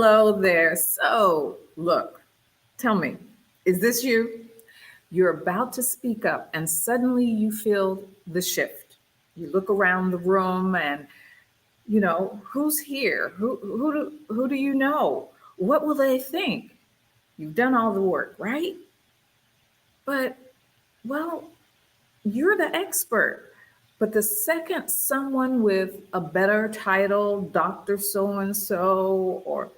Hello there. So, look, tell me, is this you? You're about to speak up, and suddenly you feel the shift. You look around the room, and who's here? Who do you know? What will they think? You've done all the work, right? But well, you're the expert. But the second someone with a better title, Dr. So and so, or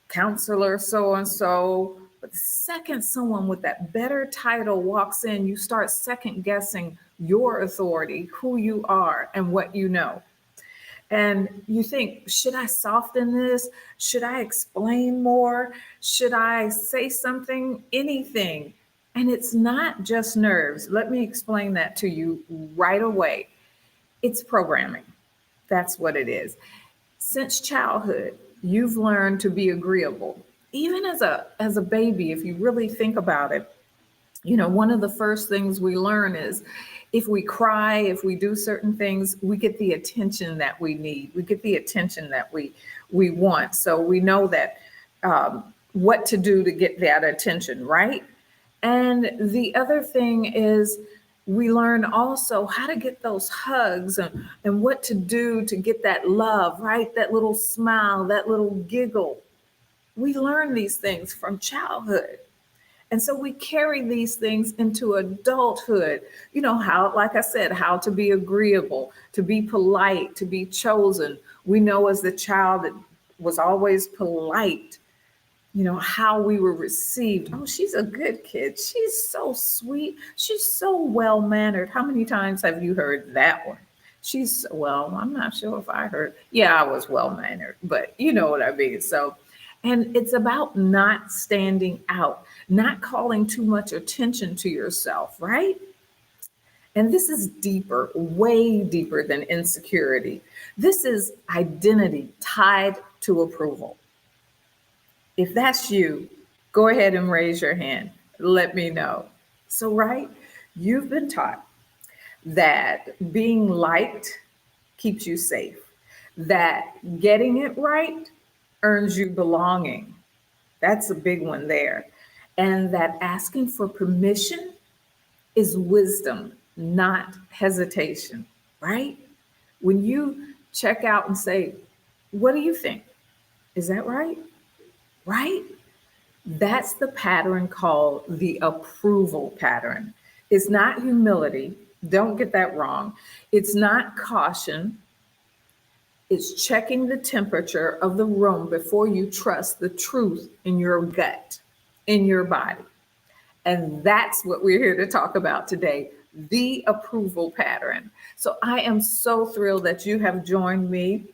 counselor so and so. But the second someone with that better title walks in, you start second guessing your authority, who you are, and what you know. And you think, should I soften this? Should I explain more? Should I say something? Anything? And it's not just nerves. Let me explain that to you right away. It's programming. That's what it is. Since childhood, you've learned to be agreeable. Even as a baby, if you really think about it, one of the first things we learn is if we cry, if we do certain things, we get the attention that we need. We get the attention that we want. So we know that what to do to get that attention, right? And the other thing is we learn also how to get those hugs and what to do to get that love, right? That little smile, that little giggle. We learn these things from childhood. And so we carry these things into adulthood. You know, how, like I said, how to be agreeable, to be polite, to be chosen. We know as the child that was always polite, how we were received. Oh, she's a good kid. She's so sweet. She's so well mannered. How many times have you heard that one? Well, I'm not sure if I heard. Yeah, I was well mannered, but you know what I mean. So, and it's about not standing out, not calling too much attention to yourself, right? And this is deeper, way deeper than insecurity. This is identity tied to approval. If that's you, go ahead and raise your hand. Let me know. So, right, you've been taught that being liked keeps you safe, that getting it right earns you belonging. That's a big one there. And that asking for permission is wisdom, not hesitation, right? When you check out and say, what do you think? Is that right? Right? That's the pattern called the approval pattern. It's not humility. Don't get that wrong. It's not caution. It's checking the temperature of the room before you trust the truth in your gut, in your body. And that's what we're here to talk about today, the approval pattern. So I am so thrilled that you have joined me.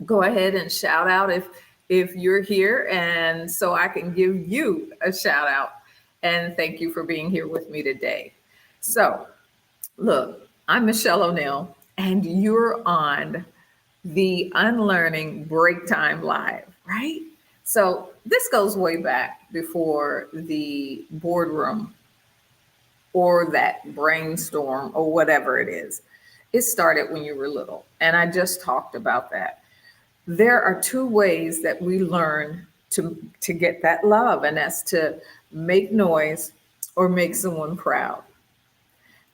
Go ahead and shout out if you're here, and so I can give you a shout out. And thank you for being here with me today. So, look, I'm Michelle O'Neill, and you're on the Unlearning Breaktime Live, right? So this goes way back before the boardroom or that brainstorm or whatever it is. It started when you were little, and I just talked about that. There are two ways that we learn to get that love, and that's to make noise or make someone proud.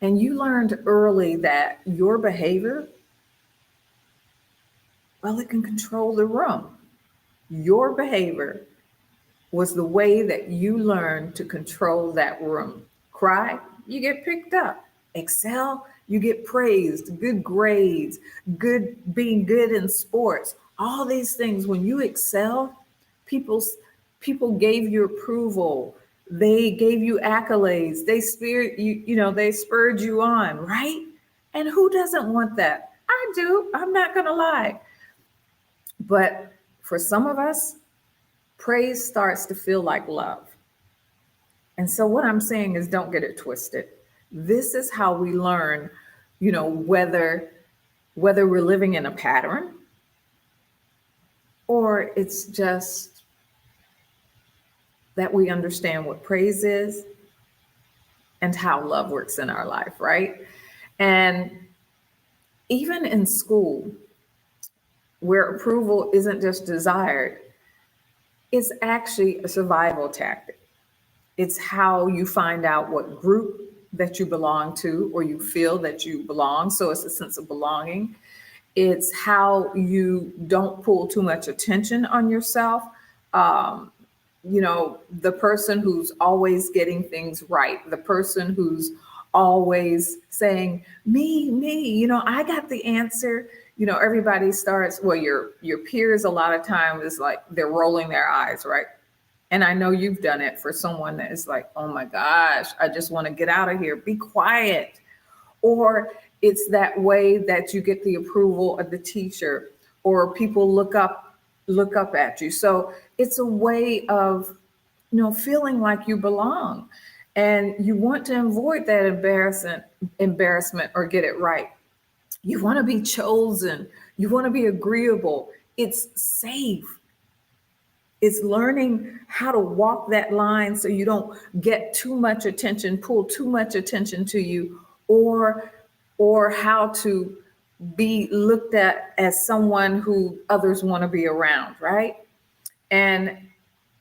And you learned early that your behavior, well, it can control the room. Your behavior was the way that you learned to control that room. Cry, you get picked up. Excel, you get praised, good grades, being good in sports. All these things, when you excel, people gave you approval. They gave you accolades. They spurred you on, right? And who doesn't want that? I do. I'm not gonna lie. But for some of us, praise starts to feel like love. And so what I'm saying is don't get it twisted. This is how we learn, whether we're living in a pattern or it's just that we understand what praise is and how love works in our life, right? And even in school, where approval isn't just desired, it's actually a survival tactic. It's how you find out what group that you belong to or you feel that you belong. So it's a sense of belonging. It's how you don't pull too much attention on yourself. Um, the person who's always getting things right, the person who's always saying, me, I got the answer. Everybody starts, well, your peers a lot of times is like they're rolling their eyes, right? And I know you've done it for someone that is like, oh my gosh, I just want to get out of here. Be quiet. Or it's that way that you get the approval of the teacher or people look up at you. So it's a way of, feeling like you belong. And you want to avoid that embarrassment or get it right. You want to be chosen. You want to be agreeable. It's safe. It's learning how to walk that line so you don't get too much attention, pull too much attention to you, or how to be looked at as someone who others want to be around, right? And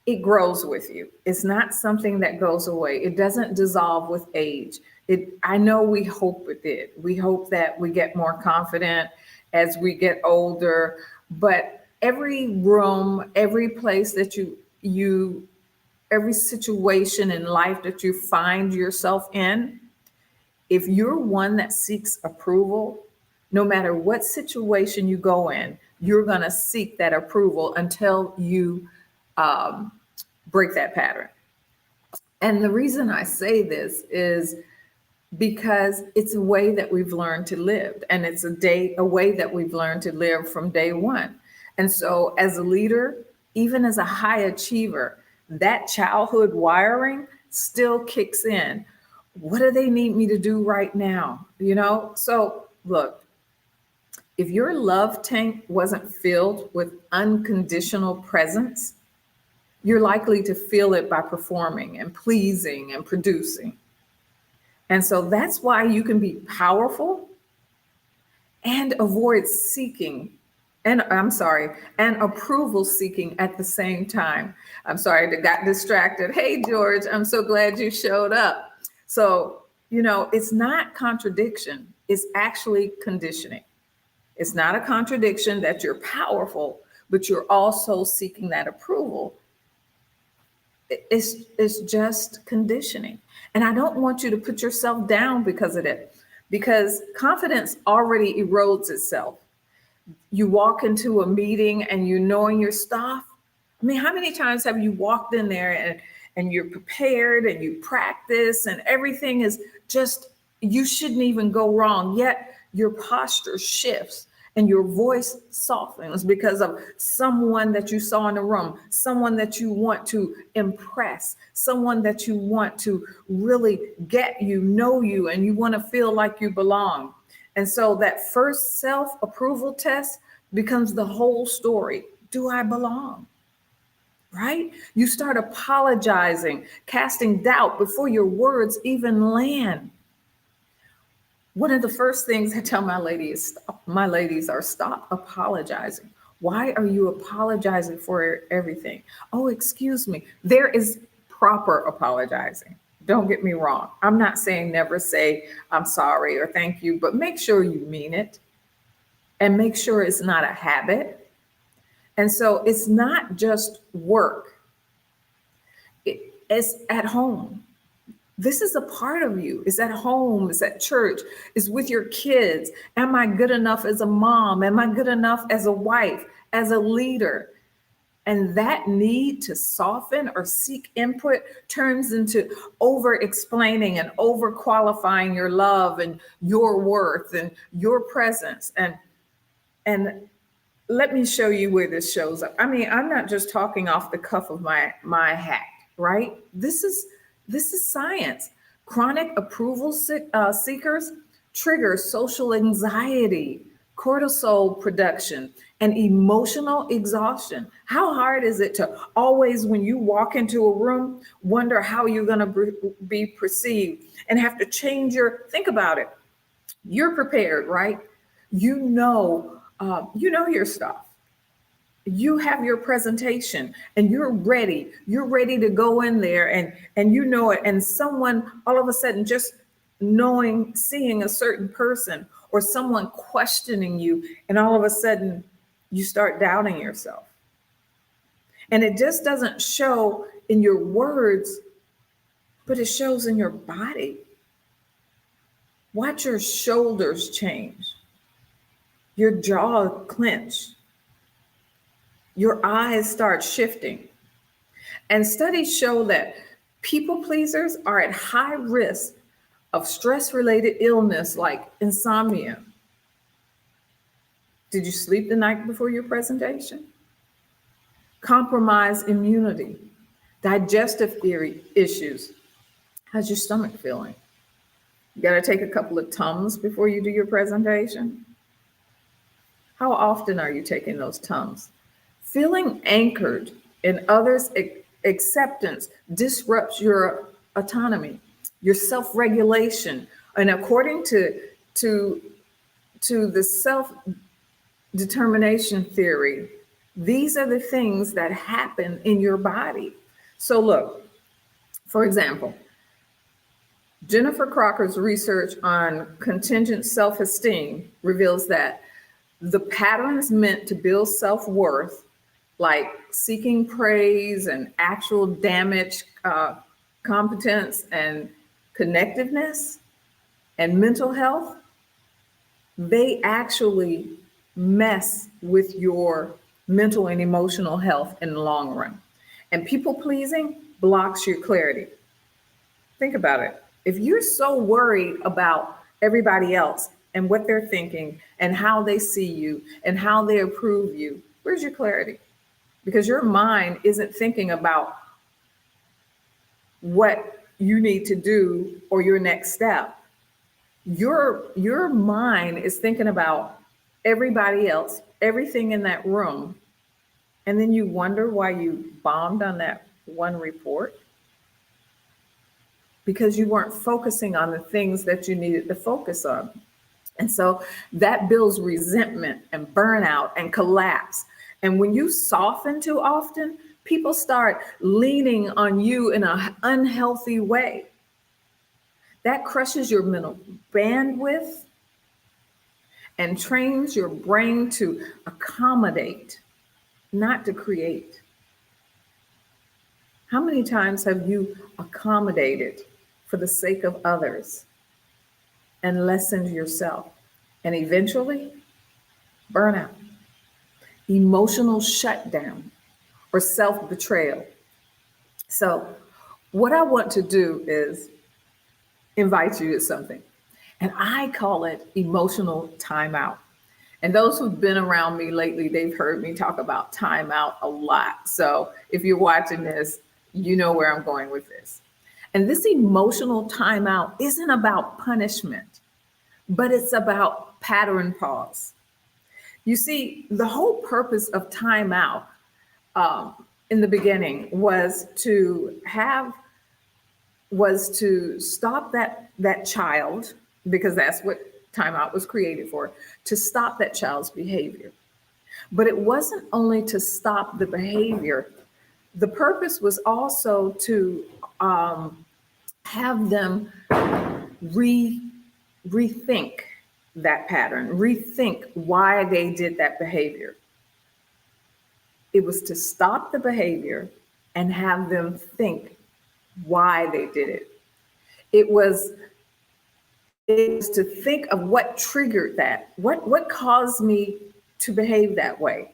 it grows with you. It's not something that goes away. It doesn't dissolve with age. I know we hope it did. We hope that we get more confident as we get older, but every room, every place that you every situation in life that you find yourself in, if you're one that seeks approval, no matter what situation you go in, you're going to seek that approval until you um, break that pattern. And the reason I say this is because it's a way that we've learned to live, and it's a way that we've learned to live from day one. And so as a leader, even as a high achiever, that childhood wiring still kicks in. What do they need me to do right now? So look, if your love tank wasn't filled with unconditional presence, you're likely to feel it by performing and pleasing and producing. And so that's why you can be powerful and avoid seeking, and approval seeking at the same time. I'm sorry, I got distracted. Hey, George, I'm so glad you showed up. So, it's not contradiction, it's actually conditioning. It's not a contradiction that you're powerful, but you're also seeking that approval. It's just conditioning. And I don't want you to put yourself down because of it, because confidence already erodes itself. You walk into a meeting and you knowing your stuff. I mean, how many times have you walked in there and you're prepared and you practice and everything is just, you shouldn't even go wrong, yet your posture shifts and your voice softens because of someone that you saw in the room, someone that you want to impress, someone that you want to really get you, know you, and you want to feel like you belong. And so that first self-approval test becomes the whole story. Do I belong? Right? You start apologizing, casting doubt before your words even land. One of the first things I tell my ladies are stop apologizing. Why are you apologizing for everything? Oh, excuse me. There is proper apologizing. Don't get me wrong. I'm not saying never say I'm sorry or thank you, but make sure you mean it and make sure it's not a habit. And so it's not just work. It's at home. This is a part of you. It's at home, it's at church, it's with your kids. Am I good enough as a mom? Am I good enough as a wife, as a leader? And that need to soften or seek input turns into over explaining and over qualifying your love and your worth and your presence. And let me show you where this shows up. I mean, I'm not just talking off the cuff of my hat, right? This is science. Chronic approval seekers trigger social anxiety, cortisol production, and emotional exhaustion. How hard is it to always, when you walk into a room, wonder how you're going to be perceived and have to change think about it. You're prepared, right? You know your stuff. you have your presentation and you're ready to go in there, and you know it, and someone all of a sudden, just seeing a certain person or someone questioning you, and all of a sudden you start doubting yourself. And it just doesn't show in your words, but it shows in your body. Watch your shoulders change, your jaw clench, your eyes start shifting. And studies show that people pleasers are at high risk of stress-related illness like insomnia. Did you sleep the night before your presentation? Compromised immunity, digestive issues. How's your stomach feeling? You got to take a couple of Tums before you do your presentation. How often are you taking those Tums? Feeling anchored in others' acceptance disrupts your autonomy, your self-regulation. And according to the self-determination theory, these are the things that happen in your body. So look, for example, Jennifer Crocker's research on contingent self-esteem reveals that the patterns meant to build self-worth, like seeking praise and actual damage, competence and connectiveness and mental health, they actually mess with your mental and emotional health in the long run. And people pleasing blocks your clarity. Think about it. If you're so worried about everybody else and what they're thinking and how they see you and how they approve you, where's your clarity? Because your mind isn't thinking about what you need to do or your next step. Your mind is thinking about everybody else, everything in that room, and then you wonder why you bombed on that one report. Because you weren't focusing on the things that you needed to focus on. And so that builds resentment and burnout and collapse. And when you soften too often, people start leaning on you in an unhealthy way. That crushes your mental bandwidth and trains your brain to accommodate, not to create. How many times have you accommodated for the sake of others and lessened yourself? And eventually, burnout, emotional shutdown, or self-betrayal. So what I want to do is invite you to something, and I call it emotional timeout. And those who've been around me lately, they've heard me talk about timeout a lot. So if you're watching this, you know where I'm going with this. And this emotional timeout isn't about punishment, but it's about pattern pause. You see, the whole purpose of timeout in the beginning was to stop that child, because that's what timeout was created for, to stop that child's behavior. But it wasn't only to stop the behavior. The purpose was also to have them rethink that pattern, rethink why they did that behavior. It was to stop the behavior and have them think why they did it. It was to think of what triggered that, what caused me to behave that way.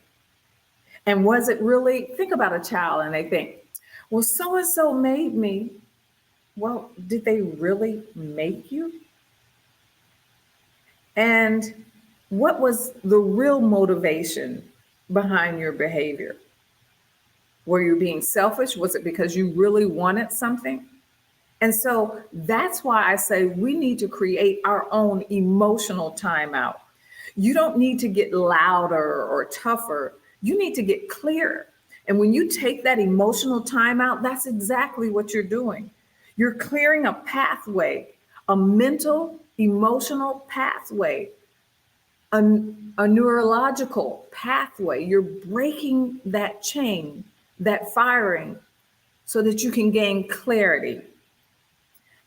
And was it really, think about a child and they think, well, so-and-so made me. Well, did they really make you? And what was the real motivation behind your behavior? Were you being selfish? Was it because you really wanted something? And so that's why I say we need to create our own emotional timeout. You don't need to get louder or tougher. You need to get clearer. And when you take that emotional timeout, that's exactly what you're doing. You're clearing a pathway, a mental, emotional pathway a, a neurological pathway. You're breaking that chain, that firing, so that you can gain clarity.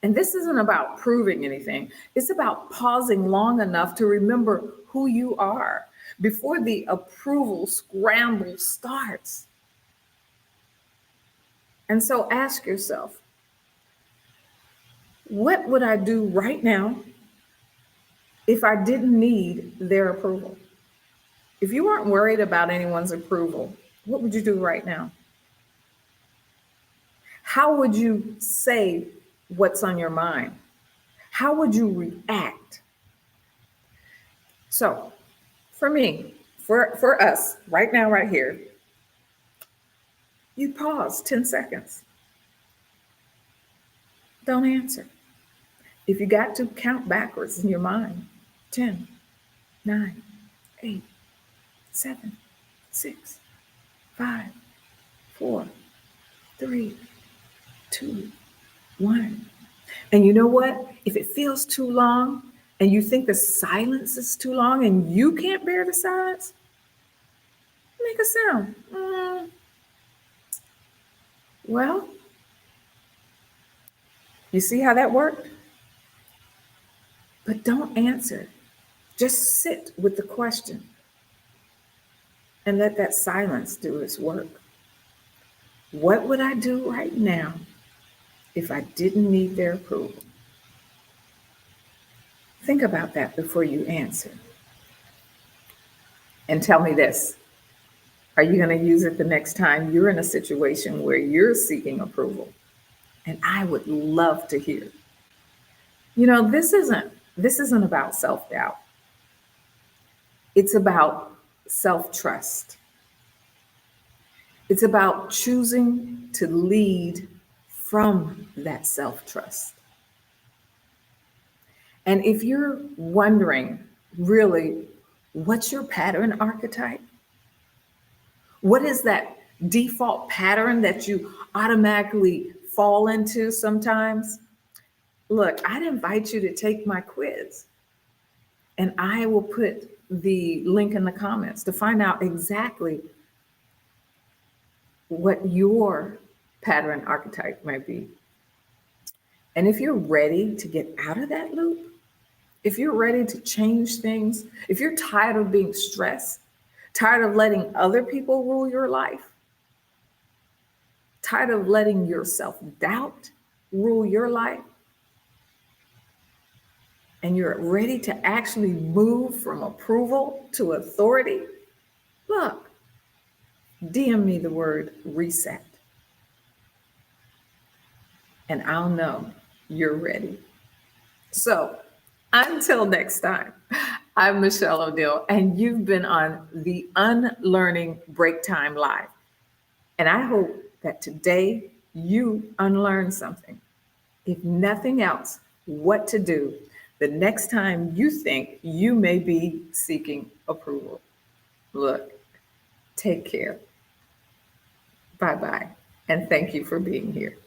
And this isn't about proving anything. It's about pausing long enough to remember who you are before the approval scramble starts. And so ask yourself, what would I do right now if I didn't need their approval? If you weren't worried about anyone's approval, what would you do right now? How would you say what's on your mind? How would you react? So, for me, for us, right now, right here, you pause 10 seconds. Don't answer. If you got to, count backwards in your mind: 10, 9, 8, 7, 6, 5, 4, 3, 2, 1. And you know what? If it feels too long and you think the silence is too long and you can't bear the silence, make a sound. Well, you see how that worked? But don't answer. Just sit with the question and let that silence do its work. What would I do right now if I didn't need their approval? Think about that before you answer. And tell me this: are you going to use it the next time you're in a situation where you're seeking approval? And I would love to hear. This isn't about self-doubt. It's about self-trust. It's about choosing to lead from that self-trust. And if you're wondering, really, what's your pattern archetype? What is that default pattern that you automatically fall into sometimes? Look, I'd invite you to take my quiz, and I will put the link in the comments to find out exactly what your pattern archetype might be. And if you're ready to get out of that loop, if you're ready to change things, if you're tired of being stressed, tired of letting other people rule your life, tired of letting your self-doubt rule your life, and you're ready to actually move from approval to authority, look, DM me the word reset, and I'll know you're ready. So until next time, I'm Michelle O'Neill, and you've been on the Unlearning Breaktime Live. And I hope that today you unlearn something. If nothing else, what to do the next time you think you may be seeking approval. Look, take care. Bye-bye. And thank you for being here.